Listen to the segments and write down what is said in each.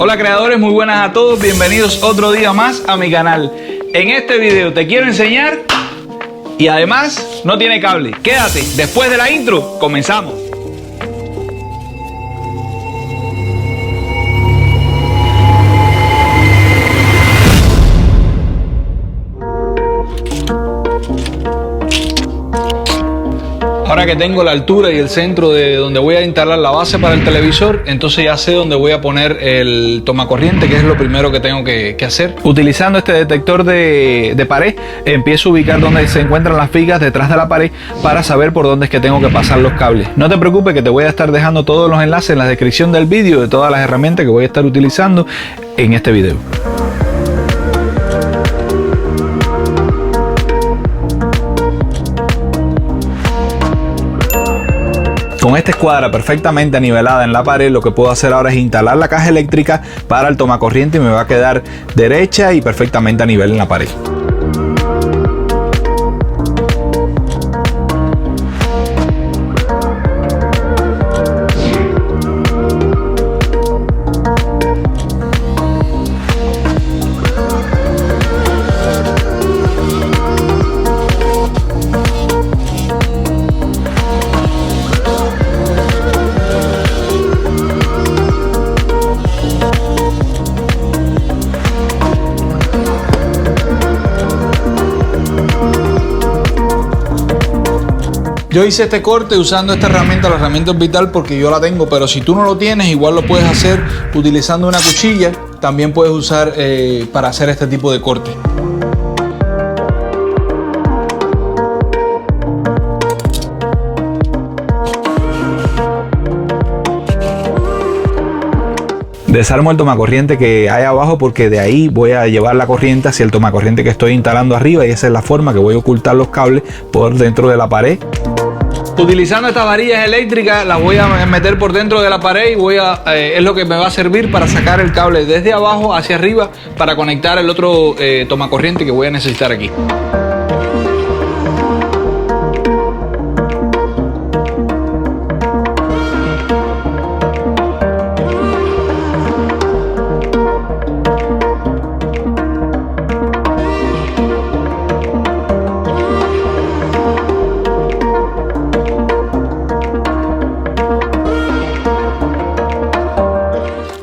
Hola creadores, muy buenas a todos, bienvenidos otro día más a mi canal. En este video te quiero enseñar y además no tiene cable. Quédate, después de la intro comenzamos. Ahora que tengo la altura y el centro de donde voy a instalar la base para el televisor, entonces ya sé dónde voy a poner el tomacorriente, que es lo primero que tengo que hacer. Utilizando este detector de pared, empiezo a ubicar dónde se encuentran las vigas detrás de la pared para saber por dónde es que tengo que pasar los cables. No te preocupes que te voy a estar dejando todos los enlaces en la descripción del vídeo de todas las herramientas que voy a estar utilizando en este video. Con esta escuadra perfectamente nivelada en la pared, lo que puedo hacer ahora es instalar la caja eléctrica para el tomacorriente y me va a quedar derecha y perfectamente a nivel en la pared. Yo hice este corte usando esta herramienta, la herramienta orbital, porque yo la tengo, pero si tú no lo tienes, igual lo puedes hacer utilizando una cuchilla. También puedes usar para hacer este tipo de corte. Desarmo el tomacorriente que hay abajo porque de ahí voy a llevar la corriente hacia el tomacorriente que estoy instalando arriba y esa es la forma que voy a ocultar los cables por dentro de la pared. Utilizando estas varillas eléctricas las voy a meter por dentro de la pared y es lo que me va a servir para sacar el cable desde abajo hacia arriba para conectar el otro tomacorriente que voy a necesitar aquí.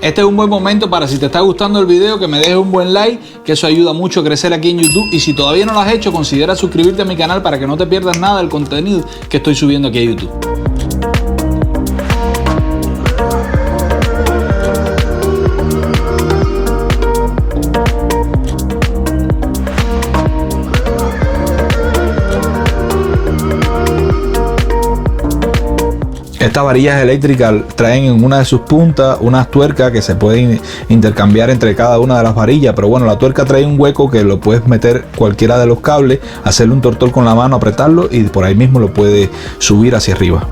Este es un buen momento para, si te está gustando el video, que me dejes un buen like, que eso ayuda mucho a crecer aquí en YouTube. Y si todavía no lo has hecho, considera suscribirte a mi canal para que no te pierdas nada del contenido que estoy subiendo aquí a YouTube. Estas varillas eléctricas traen en una de sus puntas unas tuercas que se pueden intercambiar entre cada una de las varillas, pero bueno, la tuerca trae un hueco que lo puedes meter cualquiera de los cables, hacerle un tortón con la mano, apretarlo y por ahí mismo lo puedes subir hacia arriba.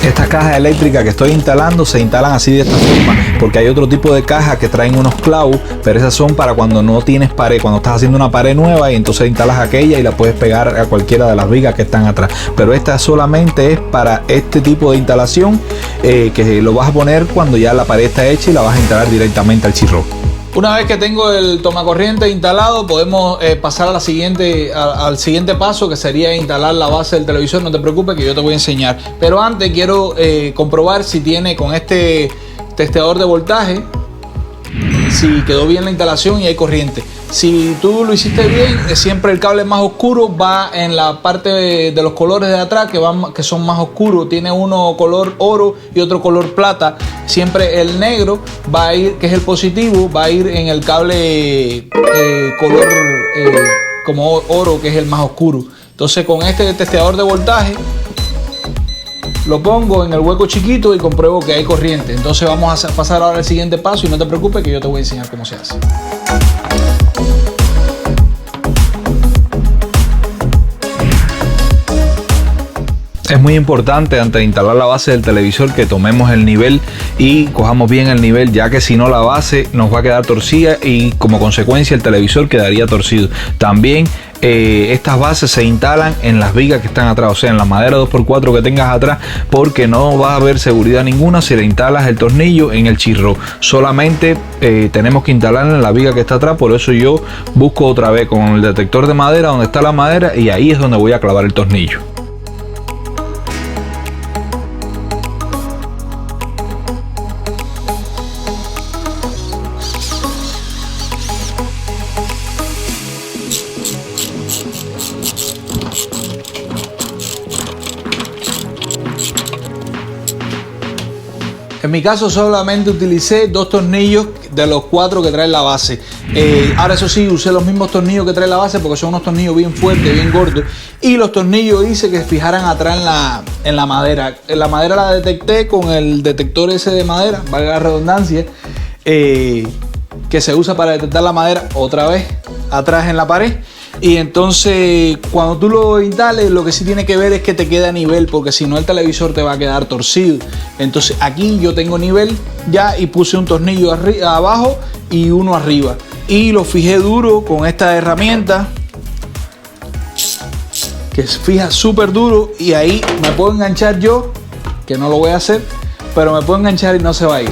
Estas cajas eléctricas que estoy instalando se instalan así de esta forma porque hay otro tipo de cajas que traen unos clavos, pero esas son para cuando no tienes pared, cuando estás haciendo una pared nueva y entonces instalas aquella y la puedes pegar a cualquiera de las vigas que están atrás, pero esta solamente es para este tipo de instalación que lo vas a poner cuando ya la pared está hecha y la vas a instalar directamente al chirro. Una vez que tengo el tomacorriente instalado, podemos pasar a al siguiente paso, que sería instalar la base del televisor. No te preocupes que yo te voy a enseñar. Pero antes quiero comprobar si tiene con este testeador de voltaje, si quedó bien la instalación y hay corriente. Si tú lo hiciste bien, siempre el cable más oscuro va en la parte de los colores de atrás que son más oscuros. Tiene uno color oro y otro color plata. Siempre el negro va a ir, que es el positivo, va a ir en el cable color como oro, que es el más oscuro. Entonces con este testeador de voltaje lo pongo en el hueco chiquito y compruebo que hay corriente. Entonces vamos a pasar ahora al siguiente paso y no te preocupes que yo te voy a enseñar cómo se hace. Es muy importante antes de instalar la base del televisor que tomemos el nivel y cojamos bien el nivel, ya que si no la base nos va a quedar torcida y como consecuencia el televisor quedaría torcido. También estas bases se instalan en las vigas que están atrás, o sea, en la madera 2x4 que tengas atrás, porque no va a haber seguridad ninguna si le instalas el tornillo en el chirro. Solamente tenemos que instalarla en la viga que está atrás. Por eso yo busco otra vez con el detector de madera donde está la madera, y ahí es donde voy a clavar el tornillo. En mi caso solamente utilicé 2 tornillos de los 4 que trae la base. Ahora eso sí, usé los mismos tornillos que trae la base porque son unos tornillos bien fuertes, bien gordos. Y los tornillos hice que fijaran atrás en la madera. En la madera la detecté con el detector ese de madera, valga la redundancia, que se usa para detectar la madera otra vez atrás en la pared. Y entonces cuando tú lo instales, lo que sí tiene que ver es que te quede a nivel, porque si no el televisor te va a quedar torcido. Entonces aquí yo tengo nivel ya y puse un tornillo abajo y uno arriba, y lo fijé duro con esta herramienta que se fija súper duro, y ahí me puedo enganchar yo, que no lo voy a hacer, pero me puedo enganchar y no se va a ir.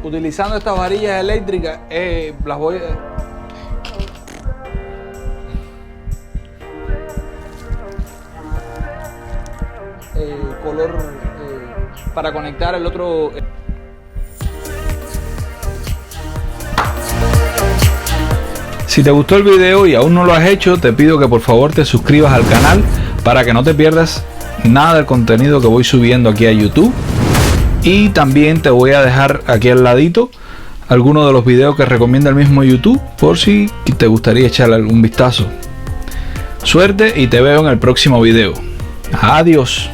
Utilizando estas varillas eléctricas, las voy color para conectar el otro. Si te gustó el video y aún no lo has hecho, te pido que por favor te suscribas al canal para que no te pierdas nada del contenido que voy subiendo aquí a YouTube. Y también te voy a dejar aquí al ladito algunos de los videos que recomienda el mismo YouTube, por si te gustaría echarle algún vistazo. Suerte y te veo en el próximo video. Adiós.